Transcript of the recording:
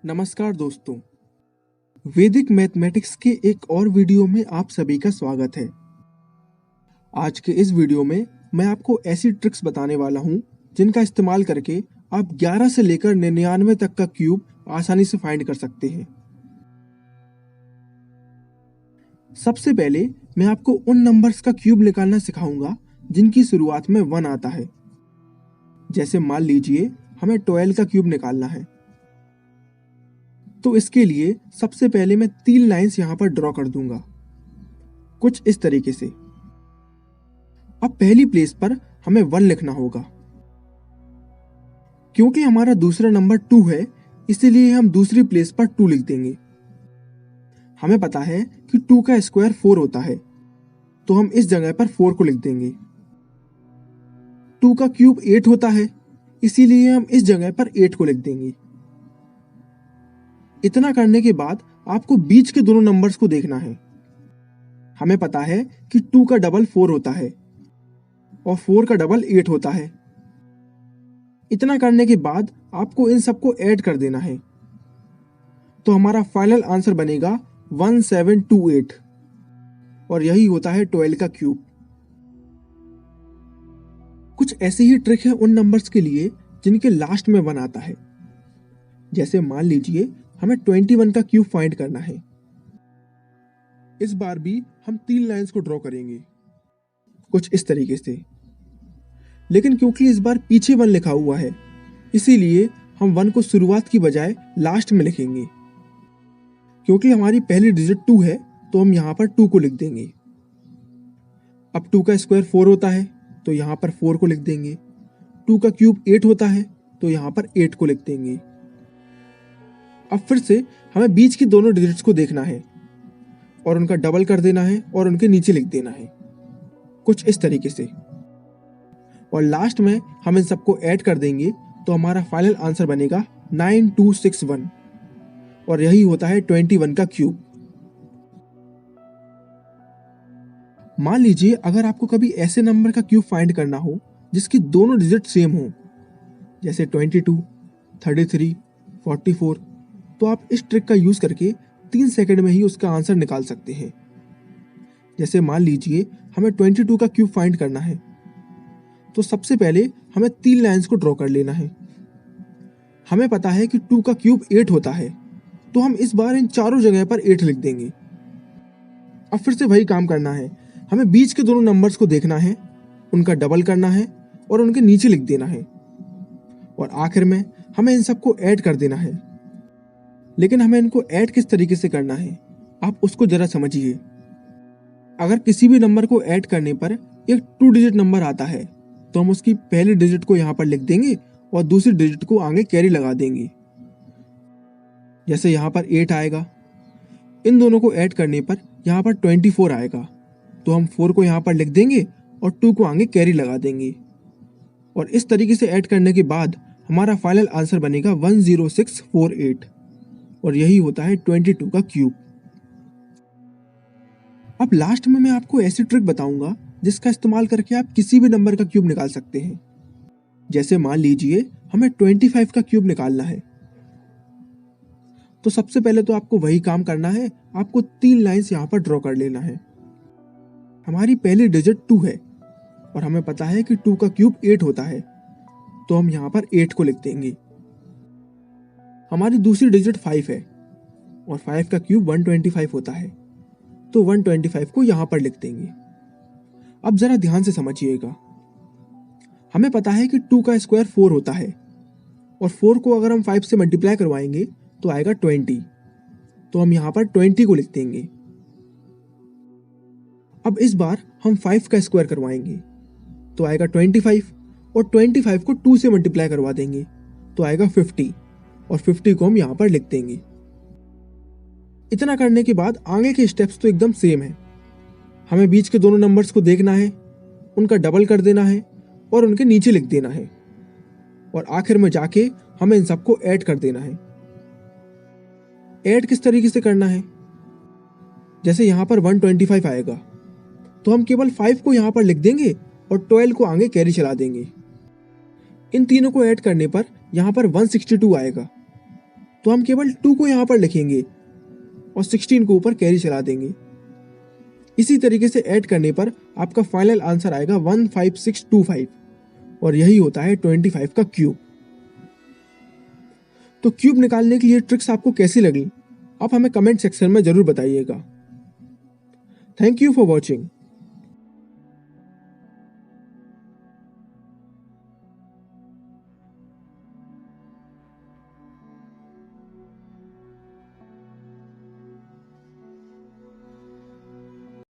नमस्कार दोस्तों, वैदिक मैथमेटिक्स के एक और वीडियो में आप सभी का स्वागत है। आज के इस वीडियो में मैं आपको ऐसी ट्रिक्स बताने वाला हूं जिनका इस्तेमाल करके आप 11 से लेकर 99 तक का क्यूब आसानी से फाइंड कर सकते हैं। सबसे पहले मैं आपको उन नंबर्स का क्यूब निकालना सिखाऊंगा जिनकी शुरुआत में 1 आता है। जैसे मान लीजिए हमें 12 का क्यूब निकालना है, तो इसके लिए सबसे पहले मैं 3 लाइंस यहां पर ड्रॉ कर दूंगा, कुछ इस तरीके से। अब पहली प्लेस पर हमें 1 लिखना होगा। क्योंकि हमारा दूसरा नंबर 2 है, इसीलिए हम दूसरी प्लेस पर 2 लिख देंगे। हमें पता है कि 2 का स्क्वायर 4 होता है, तो हम इस जगह पर 4 को लिख देंगे। 2 का क्यूब 8 होता है, इसीलिए हम इस जगह पर 8 को लिख देंगे। इतना करने के बाद आपको बीच के दोनों नंबर्स को देखना है। हमें पता है कि 2 का डबल 4 होता है और 4 का डबल 8 होता है। इतना करने के बाद आपको इन सबको ऐड कर देना है, तो हमारा फाइनल आंसर बनेगा 1728 और यही होता है 12 का क्यूब। कुछ ऐसी ही ट्रिक है उन नंबर्स के लिए जिनके लास्ट में 1 आता है। जैसे मान लीजिए हमें 21 का क्यूब फाइंड करना है। इस बार भी हम 3 लाइंस को ड्रॉ करेंगे, कुछ इस तरीके से। लेकिन क्योंकि इस बार पीछे 1 लिखा हुआ है, इसीलिए हम 1 को शुरुआत की बजाय लास्ट में लिखेंगे। क्योंकि हमारी पहली डिजिट 2 है, तो हम यहां पर 2 को लिख देंगे। अब 2 का स्क्वायर 4 होता है, तो यहां पर 4 को लिख देंगे। 2 का क्यूब 8 होता है, तो यहां पर 8 को लिख देंगे। अब फिर से हमें बीच की दोनों डिजिट्स को देखना है और उनका डबल कर देना है और उनके नीचे लिख देना है, कुछ इस तरीके से। और लास्ट में हम इन सबको ऐड कर देंगे, तो हमारा फाइनल आंसर बनेगा 9261 और यही होता है 21 का क्यूब। मान लीजिए अगर आपको कभी ऐसे नंबर का क्यूब फाइंड करना हो जिसकी दोनों डिजिट सेम हो, जैसे 22, 33, 44, तो आप इस ट्रिक का यूज करके 3 सेकंड में ही उसका आंसर निकाल सकते हैं। जैसे मान लीजिए हमें 22 का क्यूब फाइंड करना है, तो सबसे पहले हमें 3 लाइंस को ड्रॉ कर लेना है। हमें पता है कि 2 का क्यूब 8 होता है, तो हम इस बार इन चारों जगह पर 8 लिख देंगे। अब फिर से वही काम करना है। हमें बीच के दोनों नंबर्स को देखना है, उनका डबल करना है और उनके नीचे लिख देना है। और आखिर में हमें इन सबको ऐड कर देना है। लेकिन हमें इनको ऐड किस तरीके से करना है, आप उसको जरा समझिए। अगर किसी भी नंबर को ऐड करने पर एक 2 डिजिट नंबर आता है, तो हम उसकी पहली डिजिट को यहाँ पर लिख देंगे और दूसरी डिजिट को आगे कैरी लगा देंगे। जैसे यहाँ पर 8 आएगा, इन दोनों को ऐड करने पर यहाँ पर 24 आएगा, तो हम 4 को यहाँ पर लिख देंगे और 2 को आगे कैरी लगा देंगे। और इस तरीके से ऐड करने के बाद हमारा फाइनल आंसर बनेगा 10648 और यही होता है 22 का क्यूब। अब लास्ट में मैं आपको ऐसी ट्रिक बताऊंगा जिसका इस्तेमाल करके आप किसी भी नंबर का क्यूब निकाल सकते हैं। जैसे मान लीजिए हमें 25 का क्यूब निकालना है, तो सबसे पहले तो आपको वही काम करना है। आपको 3 लाइंस यहां पर ड्रॉ कर लेना है। हमारी पहली डिजिट 2 है और हमें पता है कि 2 का क्यूब 8 होता है, तो हम यहां पर 8 को लिख देंगे। हमारी दूसरी डिजिट 5 है और 5 का क्यूब 125 होता है, तो 125 को यहां पर लिख देंगे। अब जरा ध्यान से समझिएगा। हमें पता है कि 2 का स्क्वायर 4 होता है और 4 को अगर हम 5 से मल्टीप्लाई करवाएंगे तो आएगा 20, तो हम यहां पर 20 को लिख देंगे। अब इस बार हम 5 का स्क्वायर करवाएंगे, तो आएगा 25 और 25 को 2 से मल्टीप्लाई करवा देंगे, तो आएगा 50 और 50 को हम यहां पर लिख देंगे। इतना करने के बाद आगे के स्टेप्स तो एकदम सेम है। हमें बीच के दोनों नंबर्स को देखना है, उनका डबल कर देना है और उनके नीचे लिख देना है। और आखिर में जाके हमें इन सबको ऐड कर देना है। ऐड किस तरीके से करना है, जैसे यहां पर 125 आएगा, तो हम केवल 5 को यहां पर लिख देंगे और 12 को आगे कैरी चला देंगे। इन तीनों को ऐड करने पर यहां पर 162 आएगा, तो हम केवल 2 को यहाँ पर लिखेंगे और 16 को ऊपर कैरी चला देंगे। इसी तरीके से ऐड करने पर आपका फाइनल आंसर आएगा 15625 और यही होता है 25 का क्यूब। तो क्यूब निकालने की ये ट्रिक्स आपको कैसी लगी आप हमें कमेंट सेक्शन में जरूर बताइएगा। Thank you for watching.